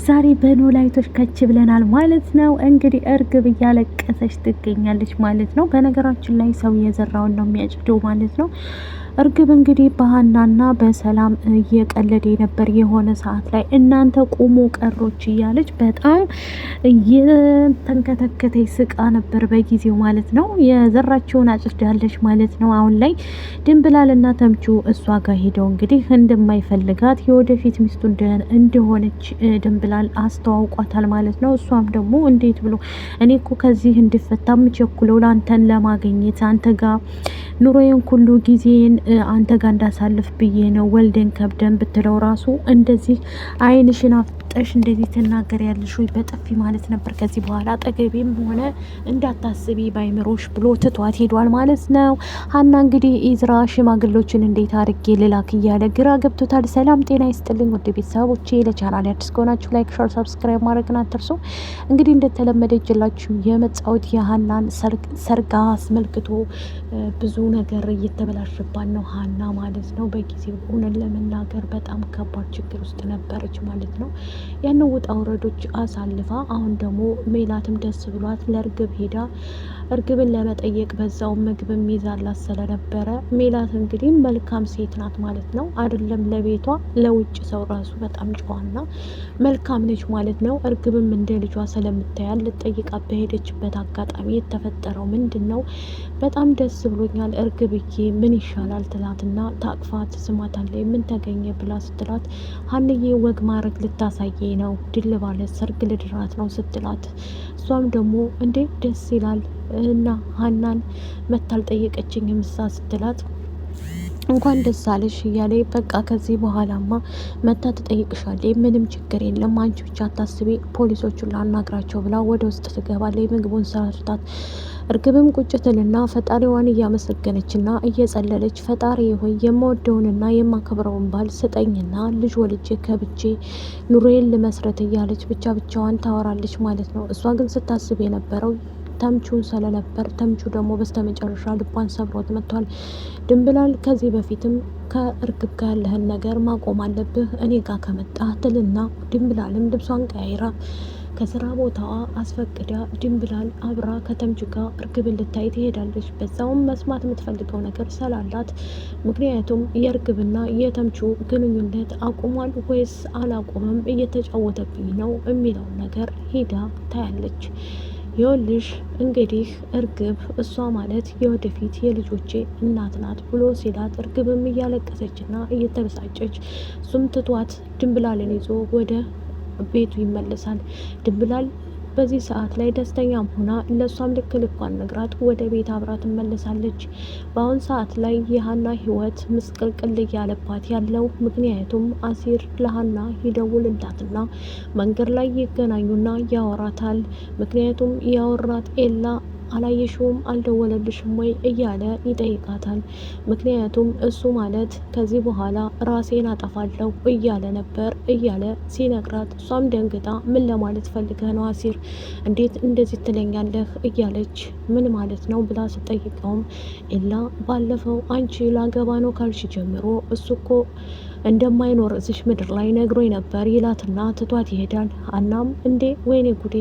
ዛሬ በኖላዊቶች ከች ብለናል ማለት ነው። እንግዲህ እርግብ እያለቀሰች ትገኛለች ማለት ነው። በነገራችን ላይ ሰው የዘራውን ነው የሚያጭደው ማለት ነው። እርግብ እንግዲህ በሀናና በሰላም እየቀለደ ነበር የሆነ ሰዓት ላይ እናንተ ቁሙ ቀሮች እያለች በጣም እየተንከተከተች ስቃ ነበር በጊዜው ማለት ነው። የዘራቸውን አጭዳለች ማለት ነው። አሁን ላይ ድንብላልና ተምቹ እሷ ጋር ሄደው እንግዲህ እንደማይፈልጋት የወደፊት ሚስቱ እንደሆነች ድንብላል አስተዋውቋታል ማለት ነው። እሷም ደግሞ እንዴት ብሎ እኔ እኮ ከዚህ እንድፈታ የምቸኩለው ለአንተን ለማግኘት አንተ ጋር ኑሮዬን ሁሉ ጊዜን አንተ ጋር እንዳሳልፍ ብዬ ነው ወልደን ከብደን ብትለው ራሱ እንደዚህ ዓይንሽን አፍጠሽ እንደዚህ ትናገር ያለሽ ወይ በጥፊ ማለት ነበር። ከዚህ በኋላ አጠገቤም ሆነ እንዳታስቢ ባይምሮሽ ብሎ ትቷት ሄዷል ማለት ነው። ሀና እንግዲህ ኢዝራ ሽማግሎችን እንዴት አድርጌ ልላክ እያለ ግራ ገብቶታል። ሰላም ጤና ይስጥልኝ ወደ ቤተሰቦቼ፣ ለቻናል አዲስ ከሆናችሁ ላይክ፣ ሼር፣ ሰብስክራይብ ማድረግን አትርሱ። እንግዲህ እንደተለመደ ይችላችሁ የመጣሁት የሀናን ሰርጋ አስመልክቶ ብዙ ነገር እየተበላሸባት ነው ሀና ማለት ነው። በጊዜው እውነት ለመናገር በጣም ከባድ ችግር ውስጥ ነበረች ማለት ነው። ያን ውጣ ውረዶች አሳልፋ አሁን ደግሞ ሜላትም ደስ ብሏት ለእርግብ ሄዳ እርግብን ለመጠየቅ በዛው ምግብ ይዛላት ስለነበረ ሜላት እንግዲህ መልካም ሴት ናት ማለት ነው። አይደለም ለቤቷ ለውጭ ሰው ራሱ በጣም ጨዋና መልካም ነች ማለት ነው። እርግብም እንደ ልጇ ስለምታያል ልጠይቃ በሄደችበት አጋጣሚ የተፈጠረው ምንድን ነው? በጣም ደስ ብሎኛል እርግብዬ ምን ይሻላል ትላትና ታቅፋ ትስማታለች። ምን ተገኘ ብላ ስትላት ሀንዬ ወግ ማድረግ ልታሳየ ነው ድል ባለ ሰርግ ልድራት ነው ስትላት እሷም ደግሞ እንዴ ደስ ይላል እና ሀናን መታል ጠየቀችኝ ምሳ ስትላት እንኳን ደስ አለሽ እያለ በቃ ከዚህ በኋላማ መታ ትጠይቅሻለች፣ ምንም ችግር የለም አንቺ ብቻ አታስቢ፣ ፖሊሶቹን ላናግራቸው ብላ ወደ ውስጥ ትገባለች። ምግቡን ሰርታት እርግብም ቁጭትልና ፈጣሪዋን እያመሰገነችና እየጸለለች ፈጣሪ ሆይ የምወደውንና የማከብረውን ባል ስጠኝና ልጅ ወልጄ ከብቼ ኑሮዬን ልመስረት እያለች ብቻዋን ታወራለች ማለት ነው። እሷ ግን ስታስብ የነበረው ተምቹን ስለነበር ተምቹ ደግሞ በስተመጨረሻ ልቧን ሰብሮት መጥቷል። ድንብላል ከዚህ በፊትም ከእርግብ ጋር ያለህን ነገር ማቆም አለብህ እኔ ጋር ከመጣ ትልና ድንብላልም ልብሷን ቀያይራ ከስራ ቦታዋ አስፈቅዳ ድንብላል አብራ ከተምቹ ጋር እርግብን ልታይ ትሄዳለች። በዛውም መስማት የምትፈልገው ነገር ስላላት ምክንያቱም የእርግብና የተምቹ ግንኙነት አቁሟል ወይስ አላቆመም እየተጫወተብኝ ነው የሚለው ነገር ሄዳ ታያለች። ይኸውልሽ እንግዲህ እርግብ እሷ ማለት የወደፊት የልጆቼ እናት ናት ብሎ ሲላት እርግብም እያለቀሰችና እየተበሳጨች እሱም ትቷት ድንብላልን ይዞ ወደ ቤቱ ይመለሳል። ድንብላል በዚህ ሰዓት ላይ ደስተኛም ሆና ለሷም ልክ ልኳን ነግራት ወደ ቤት አብራ ትመለሳለች። በአሁን ሰዓት ላይ የሀና ህይወት ምስቅልቅል እያለባት ያለው ምክንያቱም አሲር ለሀና ይደውልላትና መንገድ ላይ ይገናኙና ያወራታል። ምክንያቱም ያወራት ኤላ አላየሽውም አልደወለልሽም ወይ እያለ ይጠይቃታል። ምክንያቱም እሱ ማለት ከዚህ በኋላ ራሴን አጠፋለሁ እያለ ነበር እያለ ሲነግራት እሷም ደንግጣ ምን ለማለት ፈልገህ ነው አሲር እንዴት እንደዚህ ትለኛለህ እያለች ምን ማለት ነው ብላ ስጠይቀውም ኤላ ባለፈው አንቺ ላገባ ነው ካልሽ ጀምሮ እሱ እኮ እንደማይኖር እዚሽ ምድር ላይ ነግሮኝ ነበር ይላትና ትቷት ይሄዳል። ሀናም እንዴ ወይኔ ጉዴ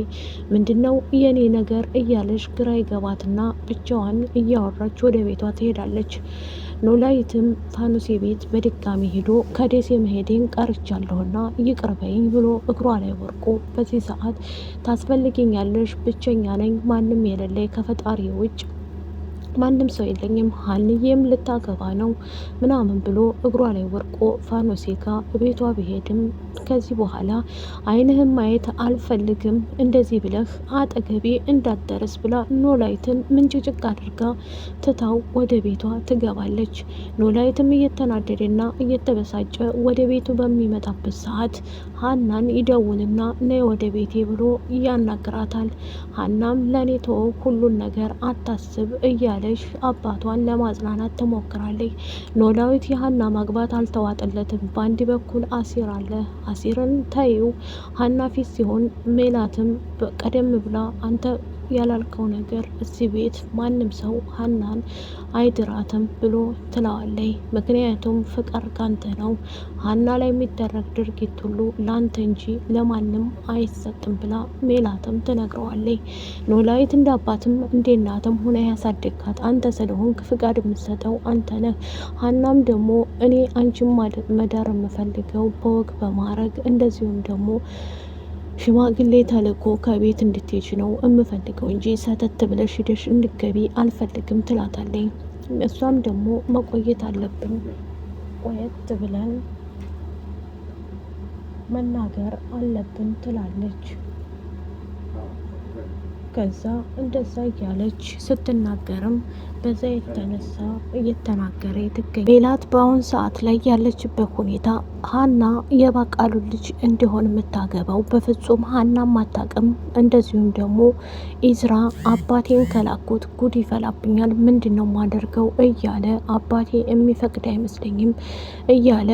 ምንድነው የኔ ነገር እያለች ግራ ይገባትና ብቻዋን እያወራች ወደ ቤቷ ትሄዳለች። ኖላዊትም ፋኑሴ ቤት በድጋሚ ሄዶ ከደሴ መሄዴን ቀርቻለሁና ይቅር በይኝ ብሎ እግሯ ላይ ወርቆ በዚህ ሰዓት ታስፈልጊኛለሽ፣ ብቸኛ ነኝ፣ ማንም የሌለኝ ከፈጣሪ ውጭ ማንም ሰው የለኝም፣ ሀንዬም ልታገባ ነው ምናምን ብሎ እግሯ ላይ ወርቆ ፋኖሴ ጋር ቤቷ ቢሄድም ከዚህ በኋላ ዓይንህም ማየት አልፈልግም እንደዚህ ብለህ አጠገቤ እንዳትደርስ ብላ ኖላዊትን ምንጭጭቅ አድርጋ ትታው ወደ ቤቷ ትገባለች። ኖላዊትም እየተናደደና እየተበሳጨ ወደ ቤቱ በሚመጣበት ሰዓት ሀናን ይደውልና ነይ ወደ ቤቴ ብሎ ያናግራታል። ሀናም ለኔ ተወው ሁሉን ነገር አታስብ እያለች አባቷን ለማጽናናት ትሞክራለች። ኖላዊት የሀና ማግባት አልተዋጠለትም። በአንድ በኩል አሲር አለ። አሲርን ታዩ ሀና ፊት ሲሆን ሜላትም ቀደም ብላ አንተ ያላልከው ነገር እዚህ ቤት ማንም ሰው ሀናን አይድራትም ብሎ ትለዋለይ። ምክንያቱም ፍቅር ካንተ ነው፣ ሀና ላይ የሚደረግ ድርጊት ሁሉ ላንተ እንጂ ለማንም አይሰጥም ብላ ሜላትም ትነግረዋለይ። ኖላዊት እንደ አባትም እንደ እናትም ሆነ ያሳደግካት አንተ ስለሆንክ ፍቃድ የምትሰጠው አንተ ነህ። ሀናም ደግሞ እኔ አንቺም መዳር የምፈልገው በወግ በማድረግ እንደዚሁም ደግሞ ሽማግሌ ተልኮ ከቤት እንድትሄጂ ነው የምፈልገው እንጂ ሰተት ብለሽ ሂደሽ እንድገቢ አልፈልግም ትላታለኝ። እሷም ደግሞ መቆየት አለብን፣ ቆየት ብለን መናገር አለብን ትላለች። ከዛ እንደዛ እያለች ስትናገርም በዛ የተነሳ እየተናገረ ትገኝ። ሜላት በአሁን ሰዓት ላይ ያለችበት ሁኔታ ሀና የባቃሉ ልጅ እንዲሆን የምታገባው በፍጹም ሀና ማታቅም። እንደዚሁም ደግሞ ኢዝራ አባቴን ከላኩት ጉድ ይፈላብኛል፣ ምንድን ነው ማደርገው እያለ አባቴ የሚፈቅድ አይመስለኝም እያለ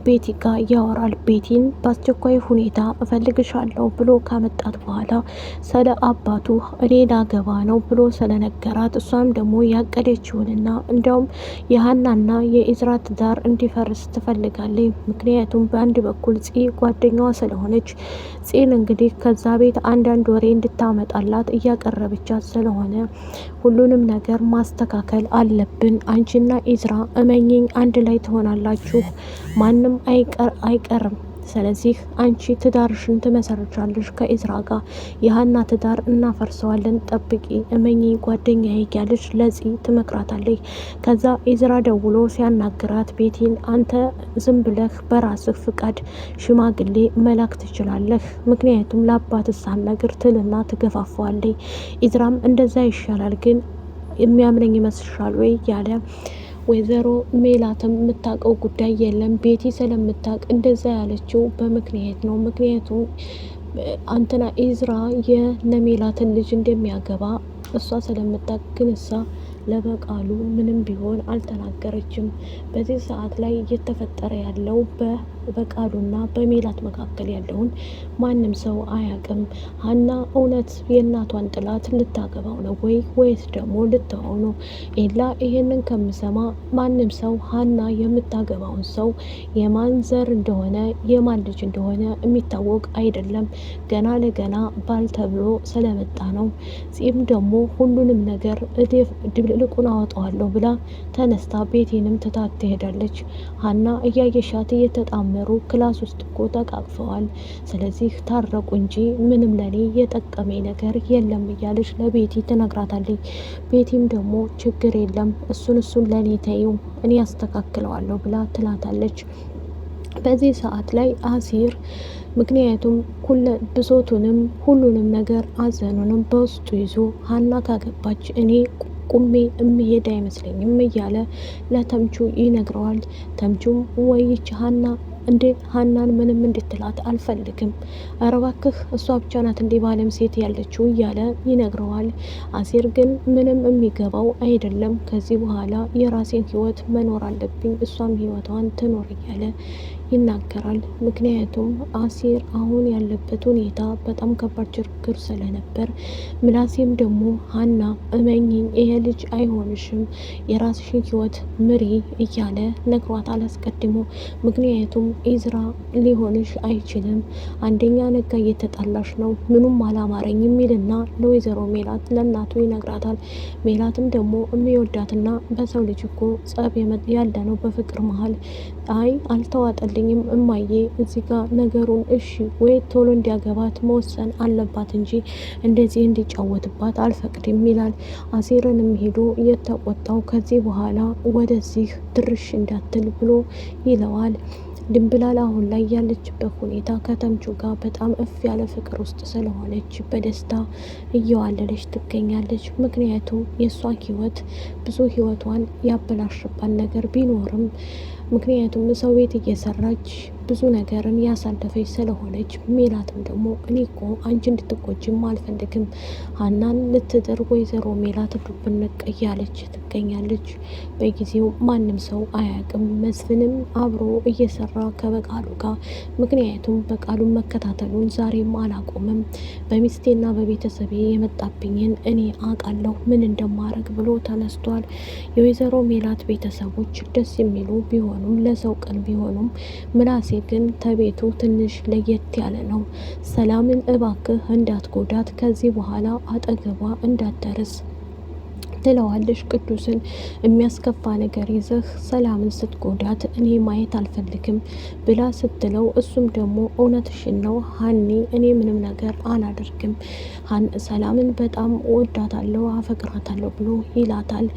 ቤቲ ጋር ያወራል። ቤቲን በአስቸኳይ ሁኔታ እፈልግሻለሁ ብሎ ካመጣት በኋላ ስለ አባቱ ሌላ ገባ ነው ብሎ ስለነገራት እሷም ደግሞ ያቀደችውንና እንዲያውም የሀናና የኢዝራ ትዳር እንዲፈርስ ትፈልጋለች። ምክንያቱም በአንድ በኩል ፂ ጓደኛዋ ስለሆነች ፂን እንግዲህ ከዛ ቤት አንዳንድ ወሬ እንድታመጣላት እያቀረበቻት ስለሆነ ሁሉንም ነገር ማስተካከል አለብን፣ አንቺና ኢዝራ እመኝኝ አንድ ላይ ትሆናላችሁ፣ ማንም አይቀርም። ስለዚህ አንቺ ትዳርሽን ትመሰርቻለሽ ከኢዝራ ጋር፣ የሀና ትዳር እናፈርሰዋለን፣ ጠብቂ፣ እመኚ ጓደኛዬ እያለች ለፂ ትመክራታለች። ከዛ ኢዝራ ደውሎ ሲያናግራት ቤቲን አንተ ዝም ብለህ በራስህ ፍቃድ ሽማግሌ መላክ ትችላለህ፣ ምክንያቱም ለአባት ሳትነግር ትልና ትገፋፋዋለች። ኢዝራም እንደዛ ይሻላል ግን የሚያምነኝ ይመስልሻል ወይ ያለ ወይዘሮ ሜላትም የምታውቀው ጉዳይ የለም ቤቲ ስለምታውቅ እንደዛ ያለችው በምክንያት ነው። ምክንያቱም አንተና ኢዝራ የነሜላትን ልጅ እንደሚያገባ እሷ ስለምታውቅ ግን እሷ ለበቃሉ ምንም ቢሆን አልተናገረችም። በዚህ ሰዓት ላይ እየተፈጠረ ያለው በቃሉና በሜላት መካከል ያለውን ማንም ሰው አያውቅም። ሀና እውነት የእናቷን ጥላት ልታገባው ነው ወይስ ደግሞ ልትሆው ነው? ኤላ ይሄንን ከምሰማ ማንም ሰው ሀና የምታገባውን ሰው የማን ዘር እንደሆነ የማን ልጅ እንደሆነ የሚታወቅ አይደለም። ገና ለገና ባል ተብሎ ስለመጣ ነው። ጺም ደግሞ ሁሉንም ነገር ድብልቁን አወጣዋለሁ ብላ ተነስታ ቤቴንም ትታት ትሄዳለች። ሀና እያየሻት እየተጣመሩ ክላስ ውስጥ እኮ ተቃቅፈዋል። ስለዚህ ታረቁ እንጂ ምንም ለኔ የጠቀመኝ ነገር የለም እያለች ለቤቲ ትነግራታለች። ቤቲም ደግሞ ችግር የለም እሱን ለኔ ተይው እኔ ያስተካክለዋለሁ ብላ ትላታለች። በዚህ ሰዓት ላይ አሲር ምክንያቱም ብሶቱንም ሁሉንም ነገር አዘኑንም በውስጡ ይዞ ሀና ካገባች እኔ ቁሜ እምሄድ አይመስለኝም እያለ ለተምቹ ይነግረዋል። ተምቹም ወይች ሀና እንዴ ሀናን ምንም እንድትላት አልፈልግም፣ ኧረ እባክህ እሷ ብቻ ናት እንዴ ባለም ሴት ያለችው እያለ ይነግረዋል። አሲር ግን ምንም የሚገባው አይደለም፣ ከዚህ በኋላ የራሴን ህይወት መኖር አለብኝ፣ እሷም ህይወቷን ትኖር እያለ ይናገራል። ምክንያቱም አሲር አሁን ያለበት ሁኔታ በጣም ከባድ ችግር ስለነበር ምላሴም ደግሞ ሀና እመኝኝ ይሄ ልጅ አይሆንሽም፣ የራስሽን ህይወት ምሪ እያለ ነግሯታል አስቀድሞ። ምክንያቱም ኢዝራ ሊሆንሽ አይችልም፣ አንደኛ ነጋ እየተጣላሽ ነው፣ ምኑም አላማረኝ የሚልና ለወይዘሮ ሜላት ለእናቱ ይነግራታል። ሜላትም ደግሞ የሚወዳትና በሰው ልጅ እኮ ጸብ ያለ ነው በፍቅር መሀል አይ አልተዋጠልኝም እማዬ እዚህ ጋር ነገሩን እሺ ወይ ቶሎ እንዲያገባት መወሰን አለባት እንጂ እንደዚህ እንዲጫወትባት አልፈቅድም ይላል። አሲርንም ሄዶ እየተቆጣው ከዚህ በኋላ ወደዚህ ድርሽ እንዳትል ብሎ ይለዋል። ድንብላል አሁን ላይ ያለችበት ሁኔታ ከተምቹ ጋር በጣም እፍ ያለ ፍቅር ውስጥ ስለሆነች በደስታ እየዋለለች ትገኛለች። ምክንያቱም የእሷ ህይወት ብዙ ህይወቷን ያበላሽባት ነገር ቢኖርም ምክንያቱም ሰው ቤት እየሰራች ብዙ ነገርን ያሳለፈች ስለሆነች ሜላትም ደግሞ እኔ እኮ አንቺ እንድትቆጂም አልፈልግም ሀናን ልትጥር ወይዘሮ ሜላት ዱብንቅ እያለች ትገኛለች። በጊዜው ማንም ሰው አያውቅም። መስፍንም አብሮ እየሰራ ከበቃሉ ጋር ምክንያቱም በቃሉን መከታተሉን ዛሬም አላቆምም። በሚስቴና በቤተሰቤ የመጣብኝን እኔ አውቃለሁ ምን እንደማረግ ብሎ ተነስቷል። የወይዘሮ ሜላት ቤተሰቦች ደስ የሚሉ ቢሆኑም ለሰው ቅን ቢሆኑም ምናሴ ግን ተቤቱ ትንሽ ለየት ያለ ነው። ሰላምን እባክህ እንዳትጎዳት፣ ከዚህ በኋላ አጠገቧ እንዳትደርስ ትለዋለሽ። ቅዱስን የሚያስከፋ ነገር ይዘህ ሰላምን ስትጎዳት እኔ ማየት አልፈልግም ብላ ስትለው እሱም ደግሞ እውነትሽን ነው ሀኒ፣ እኔ ምንም ነገር አላደርግም፣ ሰላምን በጣም ወዳታለሁ፣ አፈቅራታለሁ ብሎ ይላታል።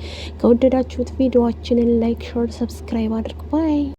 ከወደዳችሁት ቪዲዮአችንን ላይክ፣ ሾር፣ ሰብስክራይብ አድርጉ። ባይ